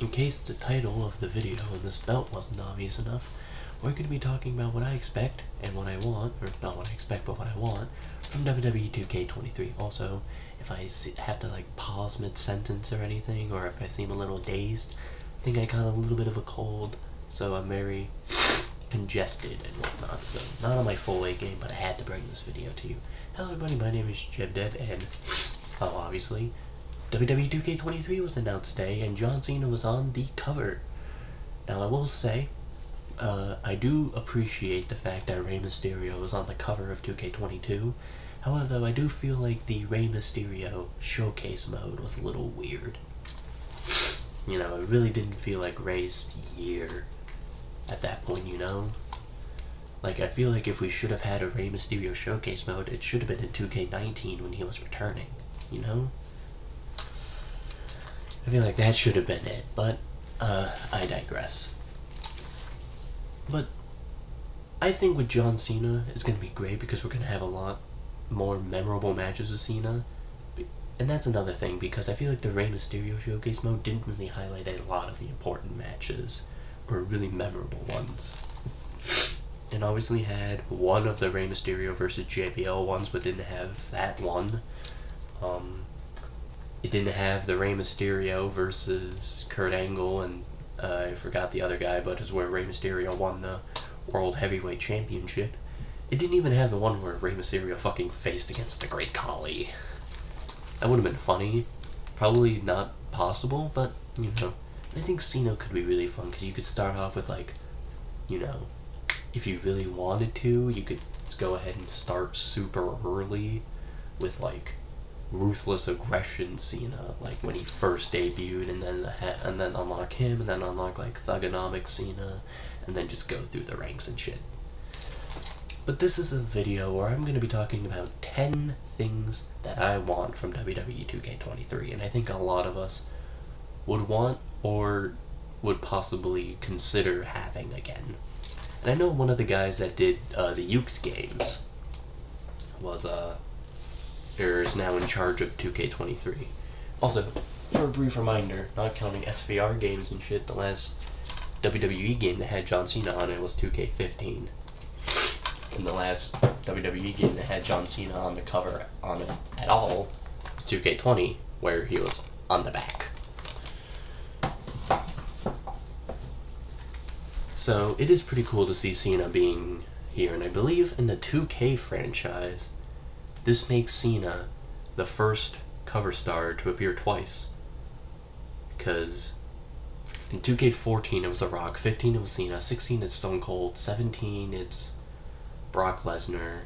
In case the title of the video and this belt wasn't obvious enough, we're going to be talking about what I expect and what I want, or not what I expect, but what I want from WWE 2K23. Also, if I have to like pause mid-sentence or anything, or if I seem a little dazed, I think I got a little bit of a cold, so I'm very congested and whatnot, so not on my full weight game, but I had to bring this video to you. Hello everybody, my name is JebDev, and, obviously, WWE 2K23 was announced today, and John Cena was on the cover. Now, I will say, I do appreciate the fact that Rey Mysterio was on the cover of 2K22. However, though, I do feel like the Rey Mysterio showcase mode was a little weird. You know, it really didn't feel like Rey's year at that point, you know? Like, I feel like if we should have had a Rey Mysterio showcase mode, it should have been in 2K19 when he was returning, you know? I feel like that should have been it, but, I digress. But I think with John Cena, it's going to be great because we're going to have a lot more memorable matches with Cena. And that's another thing, because I feel like the Rey Mysterio showcase mode didn't really highlight a lot of the important matches, or really memorable ones. It obviously had one of the Rey Mysterio versus JBL ones, but didn't have that one. It didn't have the Rey Mysterio versus Kurt Angle, and I forgot the other guy, but it's where Rey Mysterio won the World Heavyweight Championship. It didn't even have the one where Rey Mysterio fucking faced against the Great Khali. That would have been funny. Probably not possible, but, you know. I think Cena could be really fun, because you could start off with, like, you know, if you really wanted to, you could go ahead and start super early with, like, Ruthless Aggression Cena, like when he first debuted, and then unlock him, and then unlock like Thugonomic Cena, and then just go through the ranks and shit. But this is a video where I'm going to be talking about 10 things that I want from WWE 2K23, and I think a lot of us would want or would possibly consider having again. And I know one of the guys that did the Ukes games was is now in charge of 2K23. Also, for a brief reminder, not counting SVR games and shit, the last WWE game that had John Cena on it was 2K15. And the last WWE game that had John Cena on the cover on it at all was 2K20, where he was on the back. So, it is pretty cool to see Cena being here, and I believe in the 2K franchise, this makes Cena the first cover star to appear twice. Because in 2K14 it was The Rock, 15 it was Cena, 16 it's Stone Cold, 17 it's Brock Lesnar,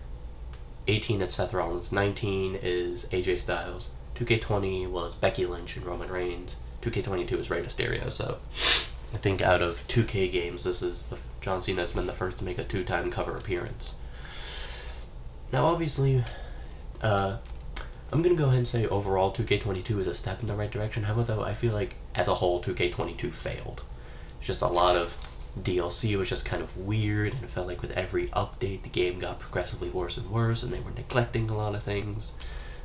18 it's Seth Rollins, 19 is AJ Styles, 2K20 was Becky Lynch and Roman Reigns, 2K22 is Rey Mysterio, so I think out of 2K games, this is John Cena has been the first to make a 2-time cover appearance. Now obviously, I'm gonna go ahead and say overall 2K22 is a step in the right direction. However, though, I feel like as a whole 2K22 failed. It's just a lot of DLC was just kind of weird, and it felt like with every update the game got progressively worse and worse, and they were neglecting a lot of things.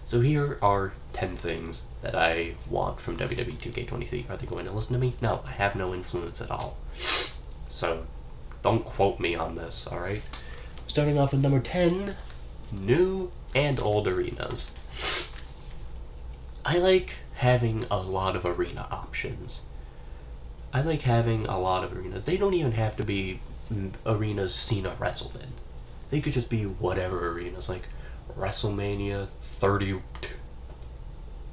So here are 10 things that I want from WWE 2K23. Are they going to listen to me? No, I have no influence at all. So don't quote me on this, alright? Starting off with number 10, new and old arenas. I like having a lot of arena options. I like having a lot of arenas. They don't even have to be arenas Cena wrestled in. They could just be whatever arenas, like WrestleMania 33.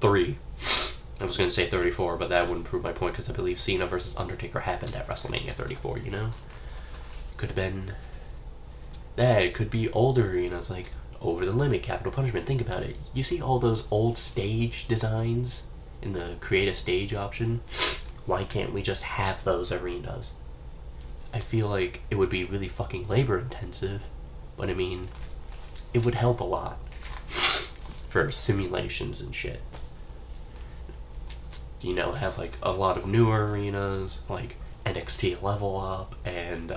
I was going to say 34, but that wouldn't prove my point because I believe Cena versus Undertaker happened at WrestleMania 34, you know? Could have been that. It could be older arenas, like Over the Limit, Capital Punishment. Think about it. You see all those old stage designs in the create a stage option? Why can't we just have those arenas? I feel like it would be really fucking labor intensive, but I mean, it would help a lot for simulations and shit. You know, have like a lot of newer arenas, like NXT Level Up and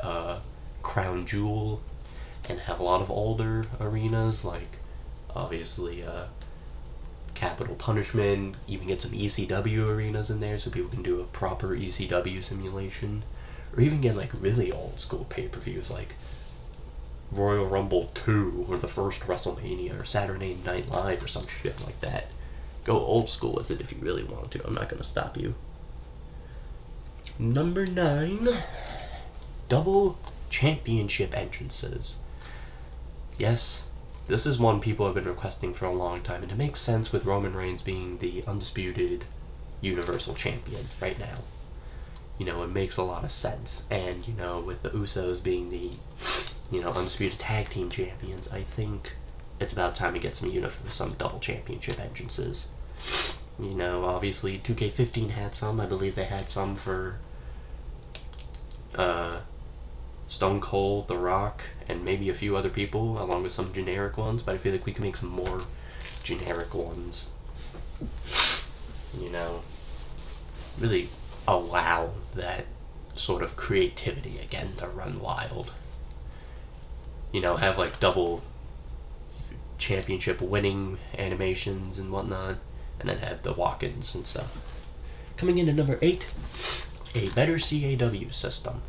Crown Jewel, and have a lot of older arenas, like obviously capital punishment, even get some ECW arenas in there so people can do a proper ECW simulation. Or even get like really old school pay-per-views like Royal Rumble 2 or the first WrestleMania or Saturday Night Live or some shit like that. Go old school with it if you really want to. I'm not going to stop you. Number 9, double championship entrances. Yes, this is one people have been requesting for a long time, and it makes sense with Roman Reigns being the undisputed Universal Champion right now. You know, it makes a lot of sense. And, you know, with the Usos being the, you know, undisputed tag team champions, I think it's about time to get some double championship entrances. You know, obviously 2K15 had some. I believe they had some for Stone Cold, The Rock, and maybe a few other people, along with some generic ones, but I feel like we can make some more generic ones. You know, really allow that sort of creativity again to run wild. You know, have like double championship winning animations and whatnot, and then have the walk-ins and stuff. Coming in at number 8, a better CAW system.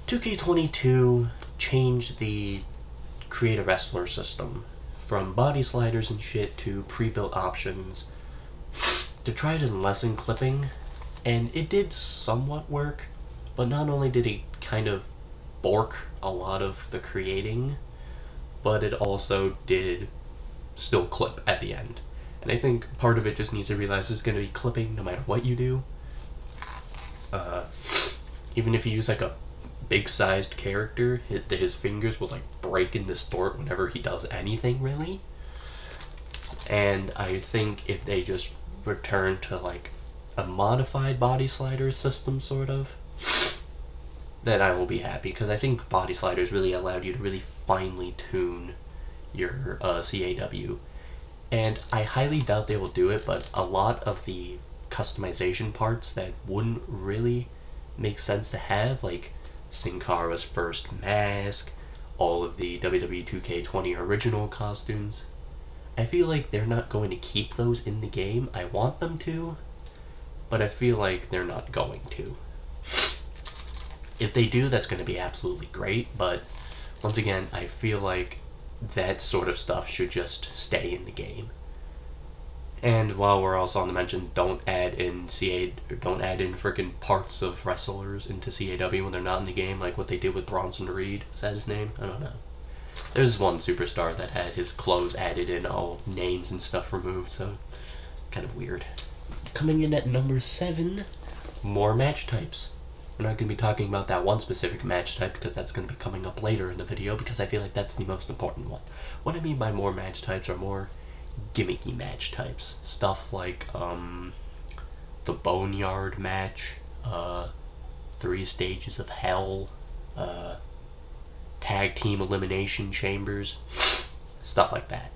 2K22 changed the create a wrestler system from body sliders and shit to pre-built options to try to lessen clipping, and it did somewhat work, but not only did it kind of bork a lot of the creating, but it also did still clip at the end. And I think part of it just needs to realize there's going to be clipping no matter what you do. Even if you use like a big-sized character, his fingers will like break and distort whenever he does anything, really. And I think if they just return to like a modified body slider system, sort of, then I will be happy, because I think body sliders really allowed you to really finely tune your CAW. And I highly doubt they will do it, but a lot of the customization parts that wouldn't really make sense to have, like Sin Cara's first mask, all of the WWE 2K20 original costumes, I feel like they're not going to keep those in the game. I want them to, but I feel like they're not going to. If they do, that's going to be absolutely great, but once again, I feel like that sort of stuff should just stay in the game. And while we're also on the mention, don't add in freaking parts of wrestlers into CAW when they're not in the game, like what they did with Bronson Reed. Is that his name? I don't know. There's one superstar that had his clothes added in, all names and stuff removed, so kind of weird. Coming in at number 7, more match types. We're not going to be talking about that one specific match type, because that's going to be coming up later in the video, because I feel like that's the most important one. What I mean by more match types are more gimmicky match types. Stuff like the Boneyard match, 3 Stages of Hell, tag team elimination chambers, stuff like that.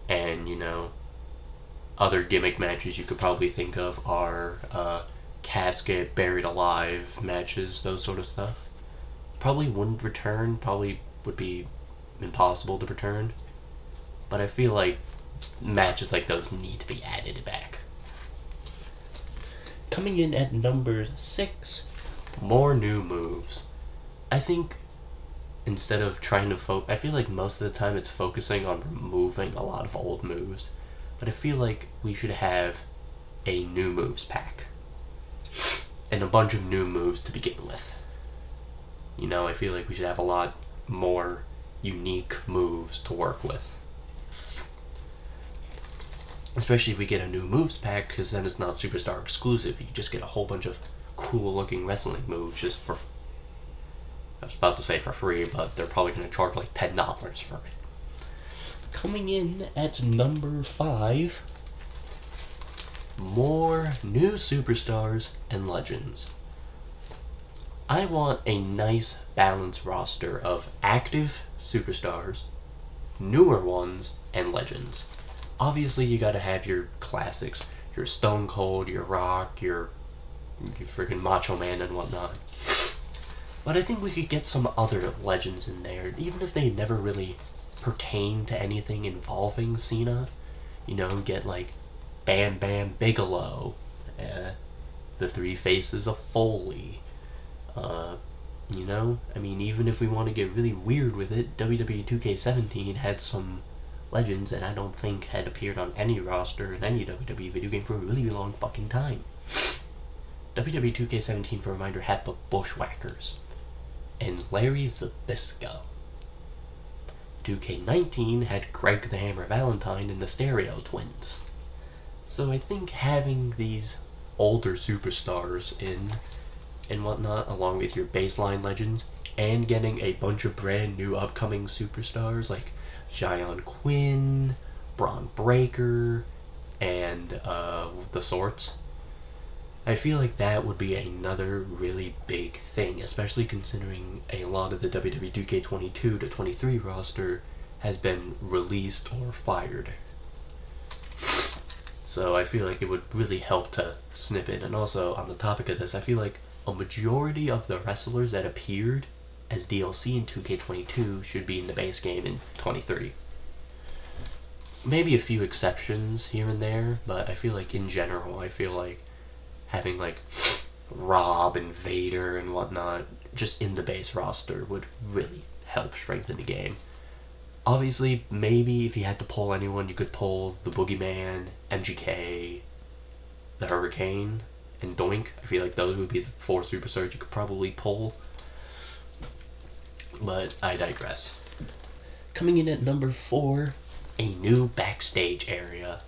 And, you know, other gimmick matches you could probably think of are casket, buried alive matches, those sort of stuff. Probably wouldn't return, probably would be impossible to return, but I feel like matches like those need to be added back. Coming in at number 6, more new moves. I think instead of trying to I feel like most of the time it's focusing on removing a lot of old moves, but I feel like we should have a new moves pack and a bunch of new moves to begin with. You know, I feel like we should have a lot more unique moves to work with. Especially if we get a new moves pack, because then it's not Superstar exclusive. You just get a whole bunch of cool looking wrestling moves just for, I was about to say for free, but they're probably going to charge like $10 for it. Coming in at number 5, more new superstars and legends. I want a nice balanced roster of active superstars, newer ones, and legends. Obviously, you gotta have your classics, your Stone Cold, your Rock, your freaking Macho Man and whatnot. But I think we could get some other legends in there, even if they never really pertain to anything involving Cena. You know, get like Bam Bam Bigelow, the Three Faces of Foley. You know, I mean, even if we want to get really weird with it, WWE 2K17 had some legends that I don't think had appeared on any roster in any WWE video game for a really long fucking time. WWE 2K17, for a reminder, had the Bushwhackers and Larry Zbyszko. 2K19 had Greg the Hammer Valentine and the Stereo Twins. So I think having these older superstars in and whatnot, along with your baseline legends, and getting a bunch of brand new upcoming superstars like Zion Quinn, Braun Breaker, and the Sorts, I feel like that would be another really big thing, especially considering a lot of the WWE 2K22 to 23 roster has been released or fired. So I feel like it would really help to snip it. And also, on the topic of this, I feel like a majority of the wrestlers that appeared as DLC in 2K22 should be in the base game in 23. Maybe a few exceptions here and there, but I feel like in general, I feel like having like Rob and Vader and whatnot just in the base roster would really help strengthen the game. Obviously, maybe if you had to pull anyone, you could pull the Boogeyman, MGK, the Hurricane, and Doink. I feel like those would be the 4 superstars you could probably pull. But I digress. Coming in at number 4, a new backstage area.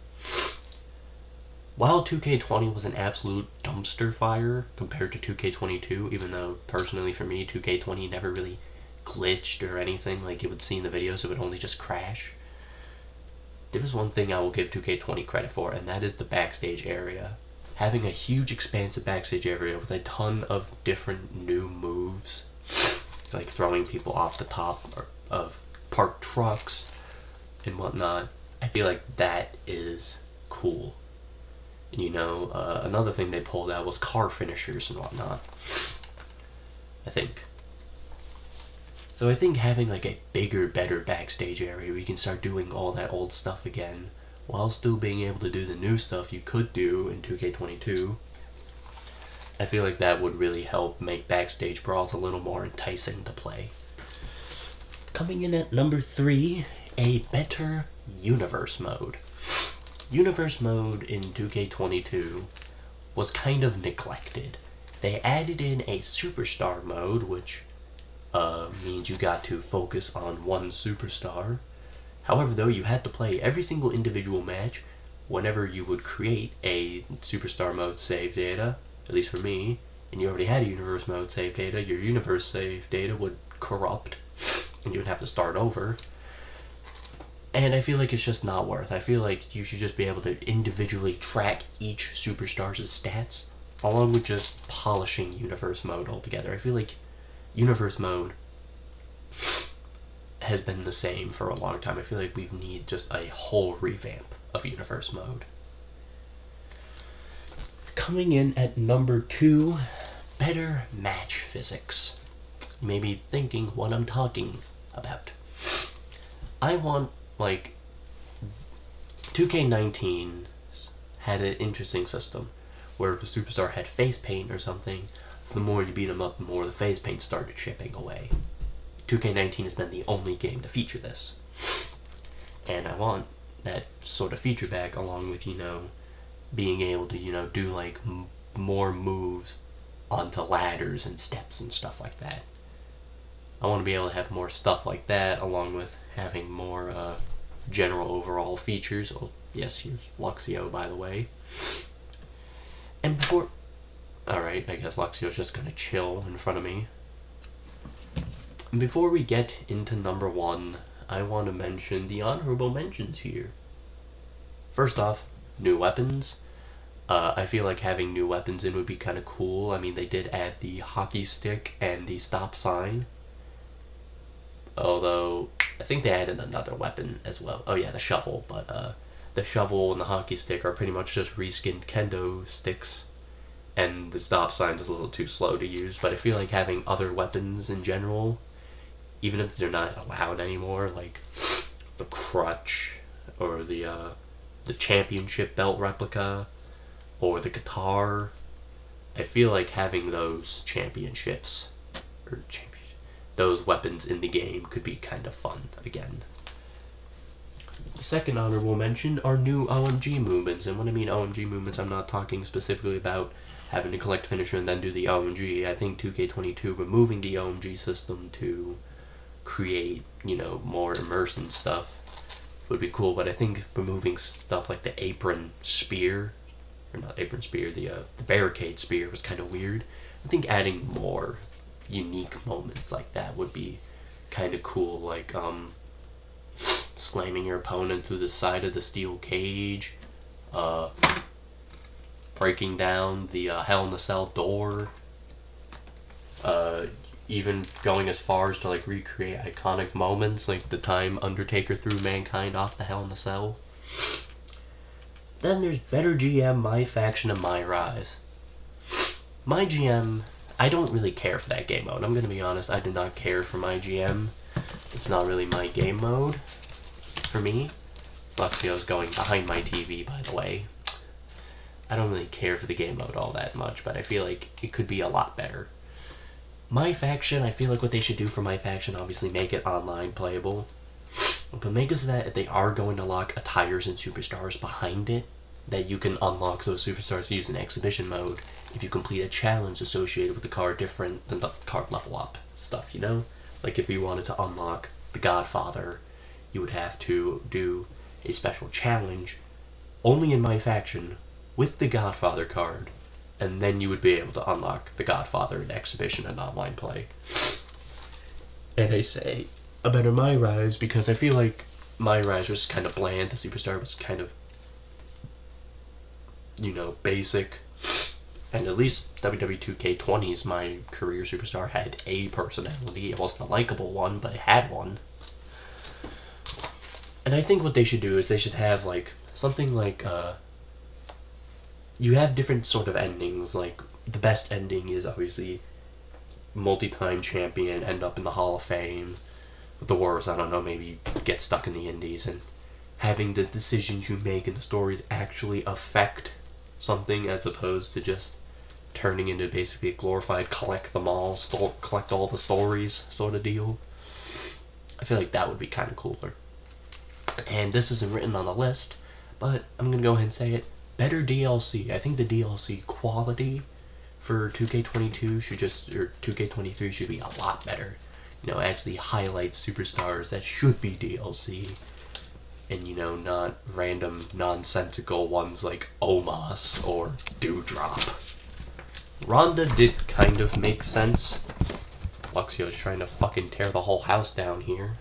While 2K20 was an absolute dumpster fire compared to 2K22, even though personally for me 2K20 never really glitched or anything like you would see in the videos, it would only just crash. There is one thing I will give 2K20 credit for, and that is the backstage area. Having a huge expansive backstage area with a ton of different new moves, like throwing people off the top of parked trucks and whatnot, I feel like that is cool. You know, another thing they pulled out was car finishers and whatnot, I think. So I think having like a bigger, better backstage area where you can start doing all that old stuff again, while still being able to do the new stuff you could do in 2K22, I feel like that would really help make backstage brawls a little more enticing to play. Coming in at number 3, a better universe mode. Universe mode in 2K22 was kind of neglected. They added in a superstar mode, which means you got to focus on one superstar. However, though, you had to play every single individual match whenever you would create a superstar mode save data, at least for me, and you already had a universe mode save data, your universe save data would corrupt, and you would have to start over. And I feel like it's just not worth. I feel like you should just be able to individually track each superstar's stats, along with just polishing universe mode altogether. I feel like universe mode has been the same for a long time. I feel like we need just a whole revamp of universe mode. Coming in at number 2, better match physics. You may be thinking what I'm talking about. I want, like, 2K19 had an interesting system where if a superstar had face paint or something, the more you beat them up, the more the face paint started chipping away. 2K19 has been the only game to feature this. And I want that sort of feature back, along with, you know, being able to, you know, do, like, more moves onto ladders and steps and stuff like that. I want to be able to have more stuff like that, along with having more, general overall features. Oh, yes, here's Luxio, by the way. And before... Alright, I guess Luxio's just gonna chill in front of me. Before we get into number 1, I want to mention the honorable mentions here. First off, new weapons. I feel like having new weapons in would be kind of cool. I mean, they did add the hockey stick and the stop sign. Although, I think they added another weapon as well. Oh yeah, the shovel. But the shovel and the hockey stick are pretty much just reskinned kendo sticks. And the stop sign's a little too slow to use. But I feel like having other weapons in general, even if they're not allowed anymore, like the crutch or the the championship belt replica, or the guitar. I feel like having those championships, or those weapons in the game could be kind of fun again. The second honorable mention are new OMG movements, and when I mean OMG movements, I'm not talking specifically about having to collect finisher and then do the OMG. I think 2K22 removing the OMG system to create, more immersive stuff would be cool, but I think removing stuff like the apron spear, or not apron spear, the barricade spear was kind of weird. I think adding more unique moments like that would be kind of cool, like slamming your opponent through the side of the steel cage, breaking down the Hell in a Cell door, even going as far as to like recreate iconic moments like the time Undertaker threw Mankind off the Hell in a Cell. Then there's Better GM, My Faction, and My Rise. My GM, I don't really care for that game mode. I'm gonna be honest, I do not care for My GM. It's not really my game mode for me. Luxio's going behind my TV, by the way. I don't really care for the game mode all that much, but I feel like it could be a lot better. My Faction, I feel like what they should do for My Faction, obviously make it online playable. But make it so that if they are going to lock attires and superstars behind it, that you can unlock those superstars using exhibition mode if you complete a challenge associated with the card different than the card level up stuff, Like if you wanted to unlock the Godfather, you would have to do a special challenge only in My Faction with the Godfather card, and then you would be able to unlock the Godfather in exhibition and online play. And I say a better My Rise because I feel like My Rise was kind of bland. The superstar was kind of, basic. And at least WWE 2K20's My Career Superstar had a personality. It wasn't a likable one, but it had one. And I think what they should do is they should have like something like you have different sort of endings. Like the best ending is obviously multi-time champion, end up in the Hall of Fame. With the Wars, I don't know, maybe get stuck in the Indies, and having the decisions you make in the stories actually affect something as opposed to just turning into basically a glorified collect them all, collect all the stories sort of deal. I feel like that would be kind of cooler. And this isn't written on the list, but I'm going to go ahead and say it. Better DLC. I think the DLC quality for 2K22 should or 2K23 should be a lot better. Actually highlight superstars that should be DLC. And, not random nonsensical ones like Omos or Dewdrop. Ronda did kind of make sense. Luxio's trying to fucking tear the whole house down here.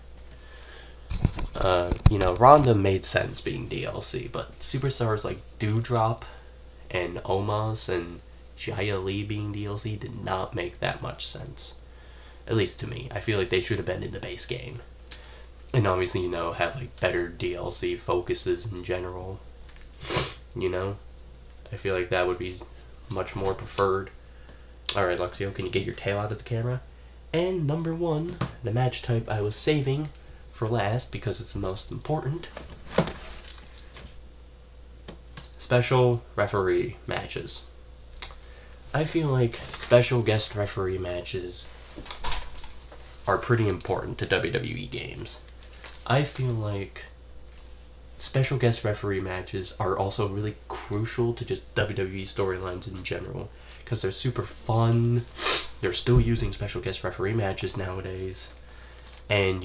Ronda made sense being DLC, but superstars like Dewdrop and Omos and Jaya Lee being DLC did not make that much sense. At least to me. I feel like they should have been in the base game. And obviously, have like better DLC focuses in general. I feel like that would be much more preferred. Alright, Luxio, can you get your tail out of the camera? And number one, the match type I was saving for last because it's the most important. Special referee matches. I feel like special guest referee matches are pretty important to WWE games. I feel like special guest referee matches are also really crucial to just WWE storylines in general, because they're super fun. They're still using special guest referee matches nowadays, and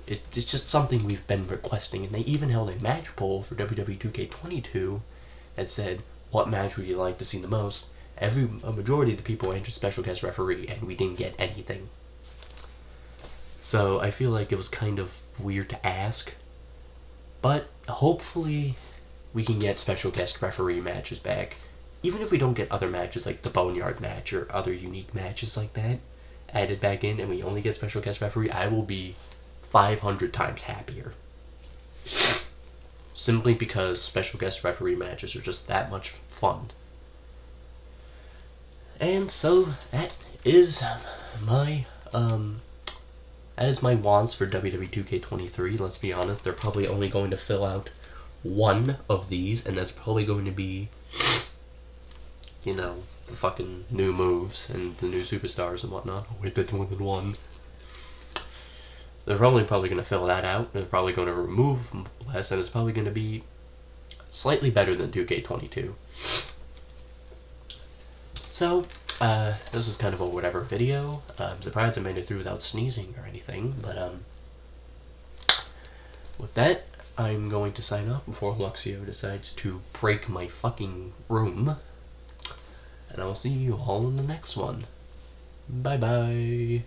it's just something we've been requesting. And they even held a match poll for WWE 2K22 that said, what match would you like to see the most? A majority of the people answered special guest referee, and we didn't get anything. So I feel like it was kind of weird to ask, but hopefully we can get special guest referee matches back. Even if we don't get other matches like the Boneyard match or other unique matches like that added back in and we only get special guest referee, I will be 500 times happier. Simply because special guest referee matches are just that much fun. And so that is my wants for WWE 2K23. Let's be honest, they're probably only going to fill out one of these, and that's probably going to be, you know, the fucking new moves and the new superstars and whatnot. Oh, wait, that's more than one. They're probably going to fill that out. They're probably going to remove less, and it's probably going to be slightly better than 2K22. So, this is kind of a whatever video. I'm surprised I made it through without sneezing or anything, but, with that, I'm going to sign off before Luxio decides to break my fucking room. And I will see you all in the next one. Bye-bye.